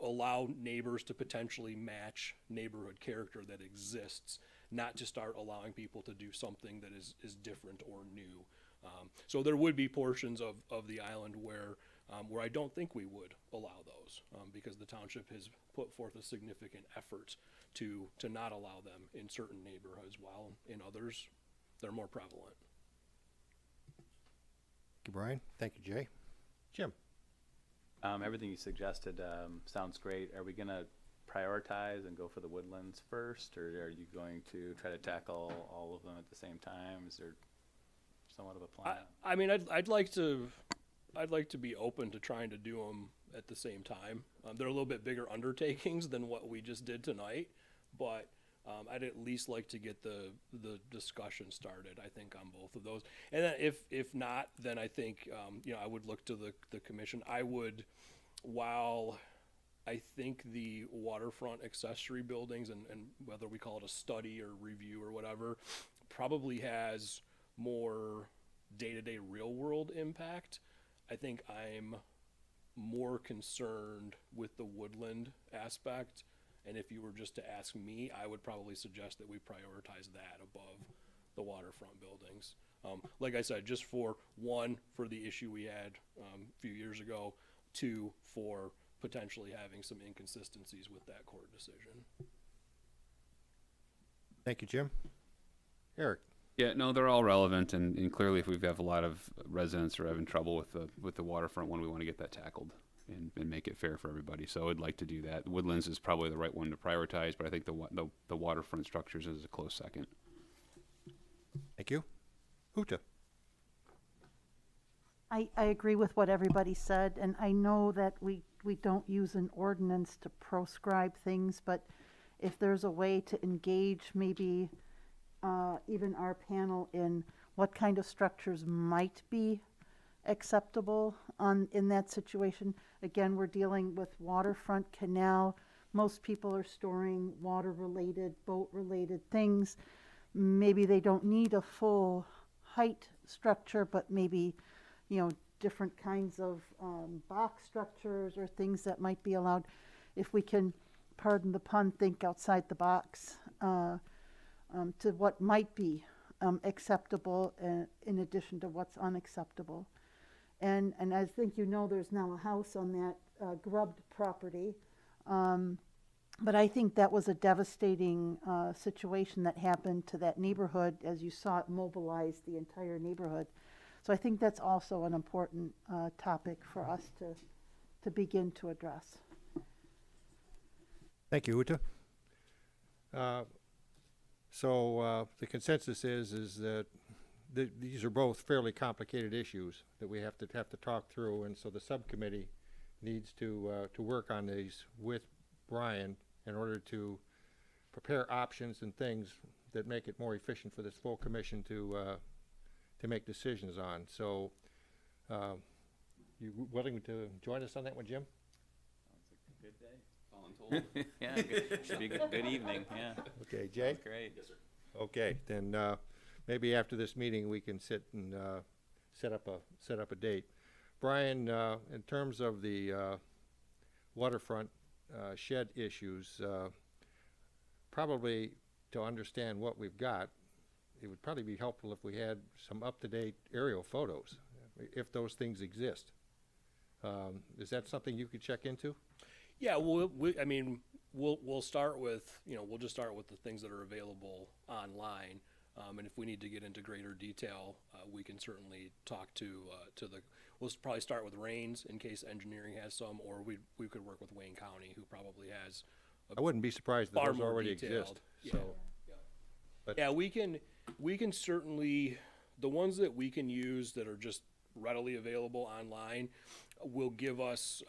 allow neighbors to potentially match neighborhood character that exists, not to start allowing people to do something that is different or new. So there would be portions of the island where I don't think we would allow those, because the township has put forth a significant effort to not allow them in certain neighborhoods, while in others they're more prevalent. Thank you, Brian. Thank you, Jay. Jim? Everything you suggested sounds great. Are we going to prioritize and go for the woodlands first, or are you going to try to tackle all of them at the same time? Is there somewhat of a plan? I mean, I'd like to be open to trying to do them at the same time. They're a little bit bigger undertakings than what we just did tonight, but I'd at least like to get the discussion started, I think, on both of those. And then if not, then I think, I would look to the commission. While I think the waterfront accessory buildings, and whether we call it a study or review or whatever, probably has more day-to-day real-world impact, I think I'm more concerned with the woodland aspect And if you were just to ask me, I would probably suggest that we prioritize that above the waterfront buildings. Like I said, just for one, for the issue we had a few years ago, two, for potentially having some inconsistencies with that court decision. Thank you, Jim. Eric? Yeah, no, they're all relevant, and clearly if we have a lot of residents who are having trouble with the waterfront one, we want to get that tackled and make it fair for everybody. So I'd like to do that. Woodlands is probably the right one to prioritize, but I think the waterfront structures is a close second. Thank you. Huta? I agree with what everybody said, and I know that we don't use an ordinance to proscribe things, but if there's a way to engage maybe even our panel in what kind of structures might be acceptable in that situation. Again, we're dealing with waterfront canal. Most people are storing water-related, boat-related things. Maybe they don't need a full height structure, but maybe, different kinds of box structures or things that might be allowed. If we can, pardon the pun, think outside the box to what might be acceptable in addition to what's unacceptable. And I think there's now a house on that grubbed property. But I think that was a devastating situation that happened to that neighborhood. As you saw, it mobilized the entire neighborhood. So I think that's also an important topic for us to begin to address. Thank you, Uta. So the consensus is that these are both fairly complicated issues that we have to talk through, and so the subcommittee needs to work on these with Brian in order to prepare options and things that make it more efficient for this full commission to make decisions on. So, you willing to join us on that one, Jim? Good day. All told. Yeah, should be a good evening. Yeah. Okay, Jay? That's great. Yes, sir. Okay, then maybe after this meeting we can sit and set up a date. Brian, in terms of the waterfront shed issues, probably to understand what we've got, it would probably be helpful if we had some up-to-date aerial photos, if those things exist. Is that something you could check into? Yeah, we'll start with, we'll just start with the things that are available online. And if we need to get into greater detail, we can certainly talk to we'll probably start with Rains in case engineering has some, or we could work with Wayne County, who probably has I wouldn't be surprised if far those more already detailed. exist. So, but Yeah, we can certainly, the ones that we can use that are just readily available online will give us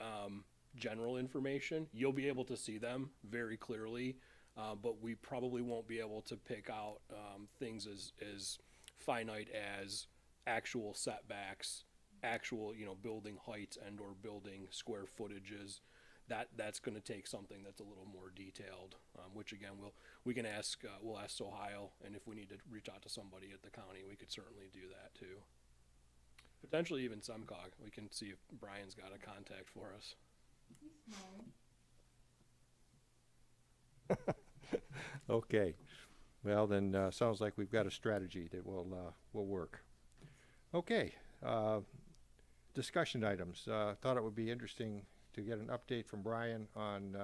general information. You'll be able to see them very clearly, but we probably won't be able to pick out things as finite as actual setbacks, actual building heights and or building square footages. That's going to take something that's a little more detailed, which again we'll ask Soheil, and if we need to reach out to somebody at the county, we could certainly do that too. Potentially even SEMCOG. We can see if Brian's got a contact for us. okay, well then sounds like we've got a strategy that will work. Okay, discussion items. Thought it would be interesting to get an update from Brian on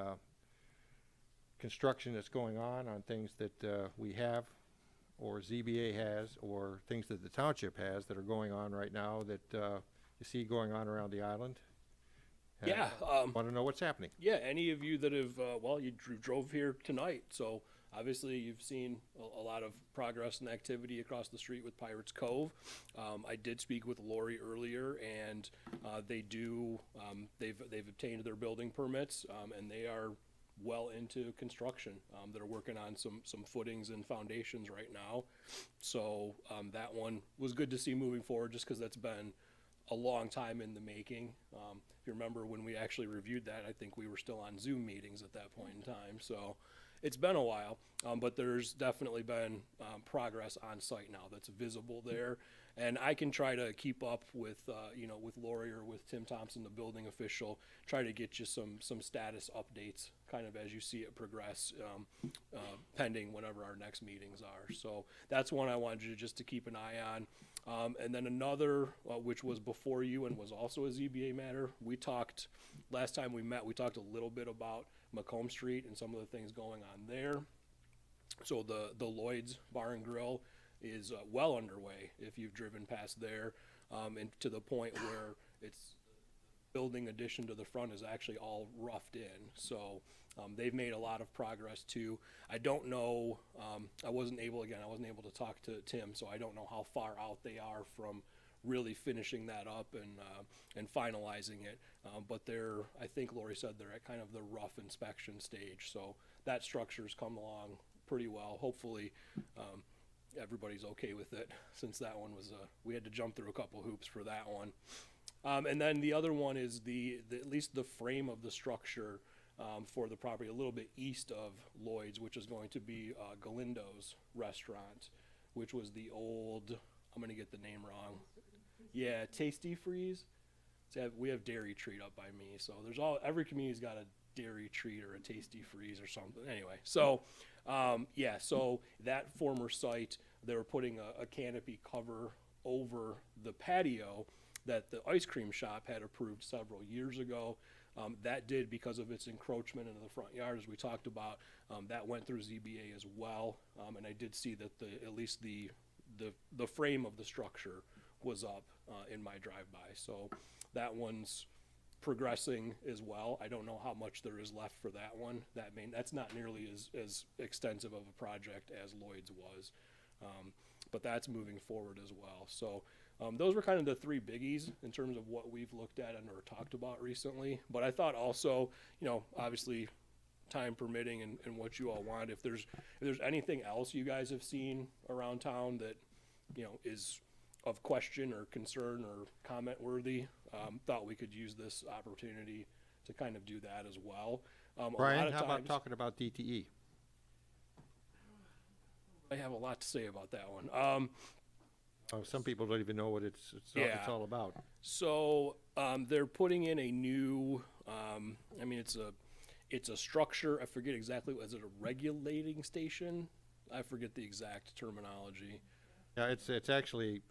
construction that's going on things that we have or ZBA has, or things that the township has that are going on right now that you see going on around the island. Yeah. Want to know what's happening. Yeah, any of you that have, you drove here tonight, so obviously you've seen a lot of progress and activity across the street with Pirates Cove. I did speak with Lori earlier, and they've obtained their building permits, and they are well into construction. They're working on some footings and foundations right now. So that one was good to see moving forward, just because that's been a long time in the making. If you remember when we actually reviewed that, I think we were still on Zoom meetings at that point in time. So it's been a while, but there's definitely been progress on site now that's visible there. And I can try to keep up with, with Lori or with Tim Thompson, the building official, try to get you some status updates kind of as you see it progress, pending whenever our next meetings are. So that's one I wanted you just to keep an eye on. And then another, which was before you and was also a ZBA matter, we talked, last time we met, we talked a little bit about Macomb Street and some of the things going on there. So the Lloyd's Bar and Grill is well underway if you've driven past there, and to the point where it's building addition to the front is actually all roughed in. So they've made a lot of progress too. I don't know, I wasn't able to talk to Tim, so I don't know how far out they are from really finishing that up and finalizing it. But I think Lori said they're at kind of the rough inspection stage. So that structure's come along pretty well. Hopefully everybody's okay with it, since that one was, we had to jump through a couple hoops for that one. And then the other one is at least the frame of the structure for the property a little bit east of Lloyd's, which is going to be Galindo's restaurant, which was the old, I'm going to get the name wrong. Yeah, Tasty Freeze. We have Dairy Treat up by me. So every community's got a Dairy Treat or a Tasty Freeze or something. Anyway, so so that former site, they were putting a canopy cover over the patio that the ice cream shop had approved several years ago. That did, because of its encroachment into the front yard, as we talked about, that went through ZBA as well. And I did see that at least the frame of the structure was up in my drive-by. So that one's progressing as well. I don't know how much there is left for that one. That's not nearly as extensive of a project as Lloyd's was. But that's moving forward as well. So those were kind of the three biggies in terms of what we've looked at and or talked about recently. But I thought also, obviously time permitting and what you all want, if there's anything else you guys have seen around town that, is of question or concern or comment worthy, thought we could use this opportunity to kind of do that as well. Brian, how about talking about DTE? I have a lot to say about that one. Some people don't even know what it's all about. So they're putting in a new, it's a structure. I forget exactly. Is it a regulating station? I forget the exact terminology. Yeah, it's actually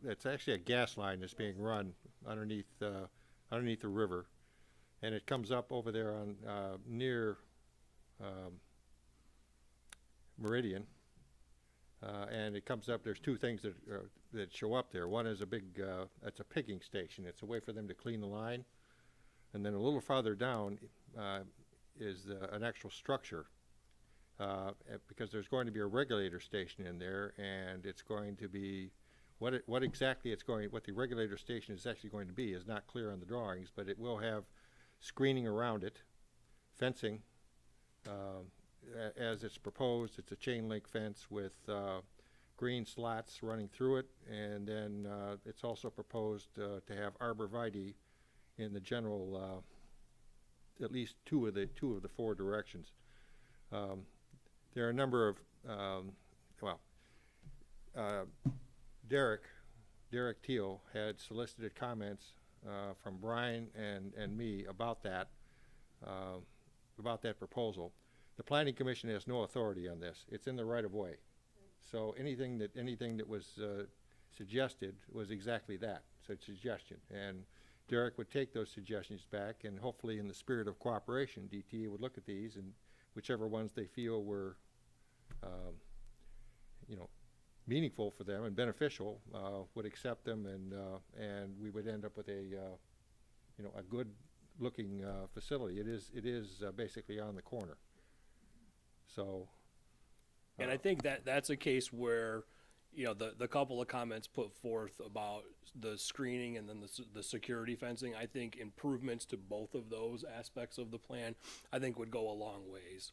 it's actually a gas line that's being run underneath the river, and it comes up over there on near Meridian. And it comes up, there's two things that show up there. One is it's a pigging station. It's a way for them to clean the line. And then a little farther down is an actual structure, because there's going to be a regulator station in there, and it's going to be, what the regulator station is actually going to be is not clear on the drawings, but it will have screening around it, fencing, as it's proposed. It's a chain link fence with green slots running through it, and then it's also proposed to have arborvitae in the general, at least two of the four directions. There are a number of Derek Teal had solicited comments from Brian and me about that proposal. The Planning Commission has no authority on this. It's in the right-of-way. So anything that was suggested was exactly that. So it's a suggestion. And Derek would take those suggestions back, and hopefully in the spirit of cooperation, DTA would look at these, and whichever ones they feel were meaningful for them and beneficial, would accept them, and we would end up with a good looking facility. It is basically on the corner. So, and I think that's a case where, the couple of comments put forth about the screening and then the security fencing, I think improvements to both of those aspects of the plan, I think would go a long ways.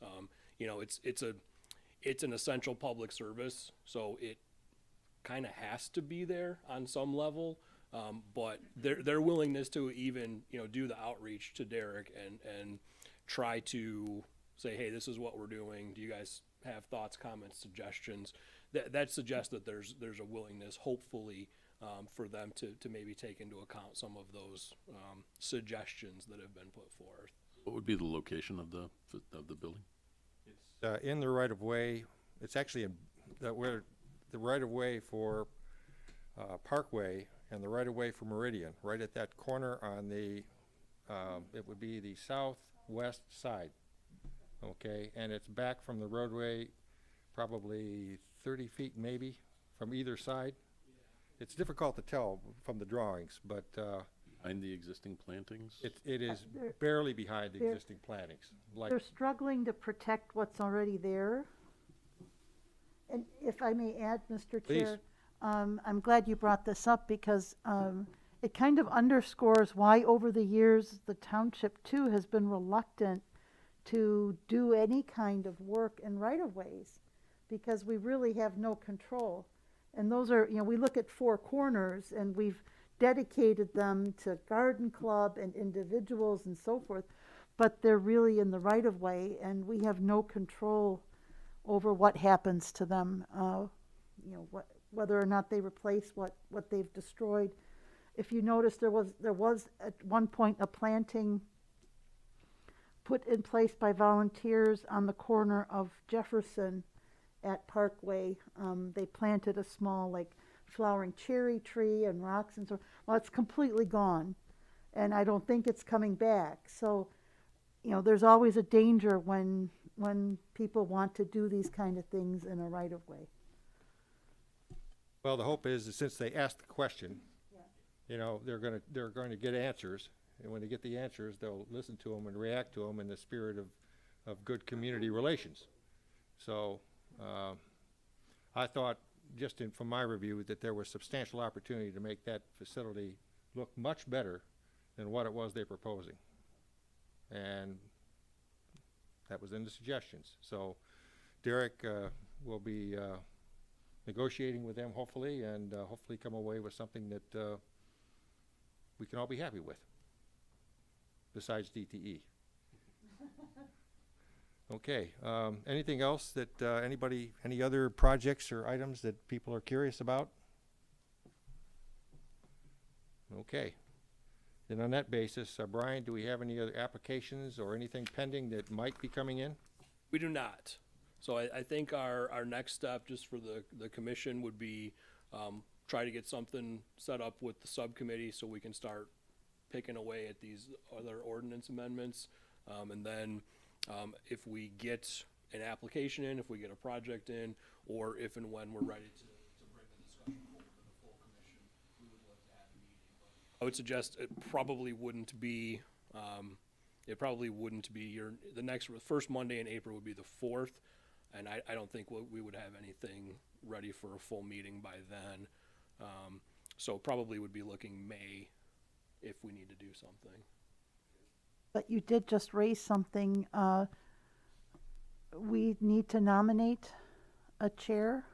It's an essential public service, so it kind of has to be there on some level. But their willingness to even, do the outreach to Derek and try to say, hey, this is what we're doing. Do you guys have thoughts, comments, suggestions? That suggests that there's a willingness, hopefully, for them to maybe take into account some of those suggestions that have been put forth. What would be the location of the building? In the right-of-way, it's actually in, where the right-of-way for Parkway and the right-of-way for Meridian, right at that corner on the, it would be the southwest side, okay? And it's back from the roadway probably 30 feet maybe from either side. It's difficult to tell from the drawings, but Behind the existing plantings? it is They're- barely behind the they're- existing plantings. Like, They're struggling to protect what's already there. And if I may add, Mr. Please. Chair, I'm glad you brought this up because it kind of underscores why over the years the township too has been reluctant to do any kind of work in right-of-ways because we really have no control. And those are, we look at Four Corners and we've dedicated them to garden club and individuals and so forth, but they're really in the right-of-way and we have no control over what happens to them, whether or not they replace what they've destroyed. If you notice, there was at one point a planting put in place by volunteers on the corner of Jefferson at Parkway. They planted a small, flowering cherry tree and rocks and so. Well, it's completely gone, and I don't think it's coming back. So, there's always a danger when people want to do these kind of things in a right-of-way. well, the hope is that since they asked the question, they're going to get answers. And when they get the answers, they'll listen to them and react to them in the spirit of good community relations. So I thought, from my review, that there was substantial opportunity to make that facility look much better than what it was they're proposing. And that was in the suggestions. So Derek will be negotiating with them, hopefully, and hopefully come away with something that we can all be happy with, besides DTE. Okay, anything else that any other projects or items that people are curious about? Okay. Then on that basis, Brian, do we have any other applications or anything pending that might be coming in? We do not. So I think our next step, just for the commission, would be try to get something set up with the subcommittee so we can start picking away at these other ordinance amendments. And then if we get an application in, if we get a project in, or if and when we're ready to bring the discussion forward to the full commission, we would look to have a meeting. But I would suggest it probably wouldn't be the first Monday in April would be the 4th, and I don't think we would have anything ready for a full meeting by then. So probably would be looking May if we need to do something. But you did just raise something. We need to nominate a chair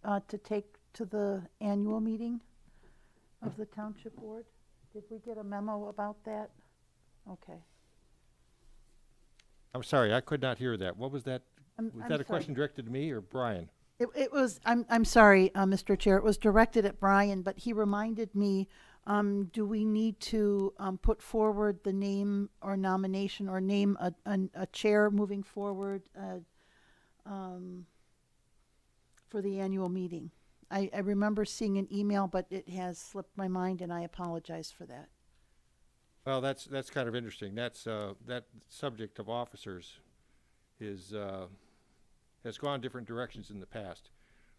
to take to the annual meeting of the township board. Did we get a memo about that? Okay. I'm sorry, I could not hear that. What was that? Was I'm that a sorry. question directed to me or Brian? It was, I'm sorry, Mr. Chair, it was directed at Brian, but he reminded me, do we need to put forward the name or nomination or name a chair moving forward for the annual meeting? I remember seeing an email, but it has slipped my mind, and I apologize for that. Well, that's kind of interesting. That's that subject of officers has gone different directions in the past.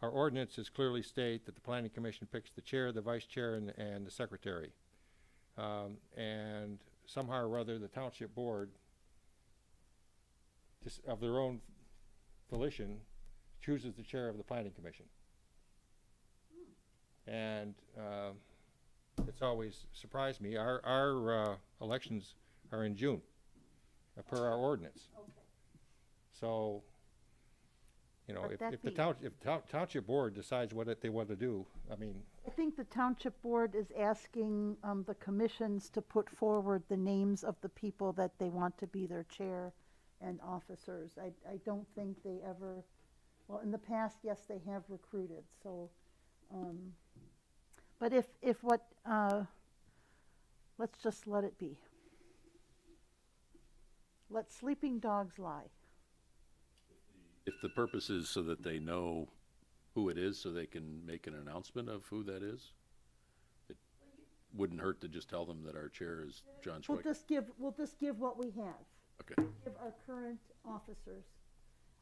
Our ordinances clearly state that the planning commission picks the chair, the vice chair, and the secretary. And somehow or other, the township board, just of their own volition, chooses the chair of the planning commission. And it's always surprised me. Our elections are in June, per our ordinance. So, But that if the be- township board decides what they want to do, I mean, I think the township board is asking the commissions to put forward the names of the people that they want to be their chair and officers. I don't think they ever, well, in the past, yes, they have recruited, so, but if what, let's just let it be. Let sleeping dogs lie. If the purpose is so that they know who it is, so they can make an announcement of who that is, it wouldn't hurt to just tell them that our chair is John We'll Schweik. just give what we have. Okay. Give our current officers.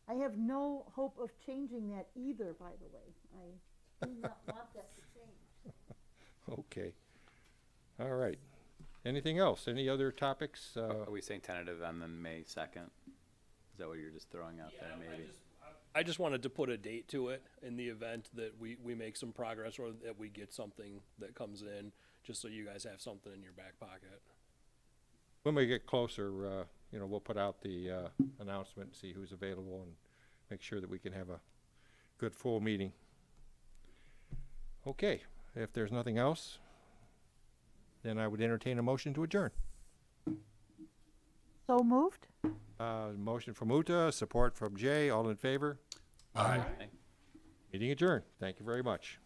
I have no hope of changing that either, by the way. I do not want that to change. Okay. All right. Anything else? Any other topics? Are we saying tentative on the May 2nd? Is that what you're just throwing out there, maybe? I just wanted to put a date to it in the event that we make some progress or that we get something that comes in, just so you guys have something in your back pocket. When we get closer, we'll put out the announcement, see who's available, and make sure that we can have a good full meeting. Okay, if there's nothing else, then I would entertain a motion to adjourn. So moved? Motion from Uta, support from Jay. All in favor? Okay. Meeting adjourned. Thank you very much.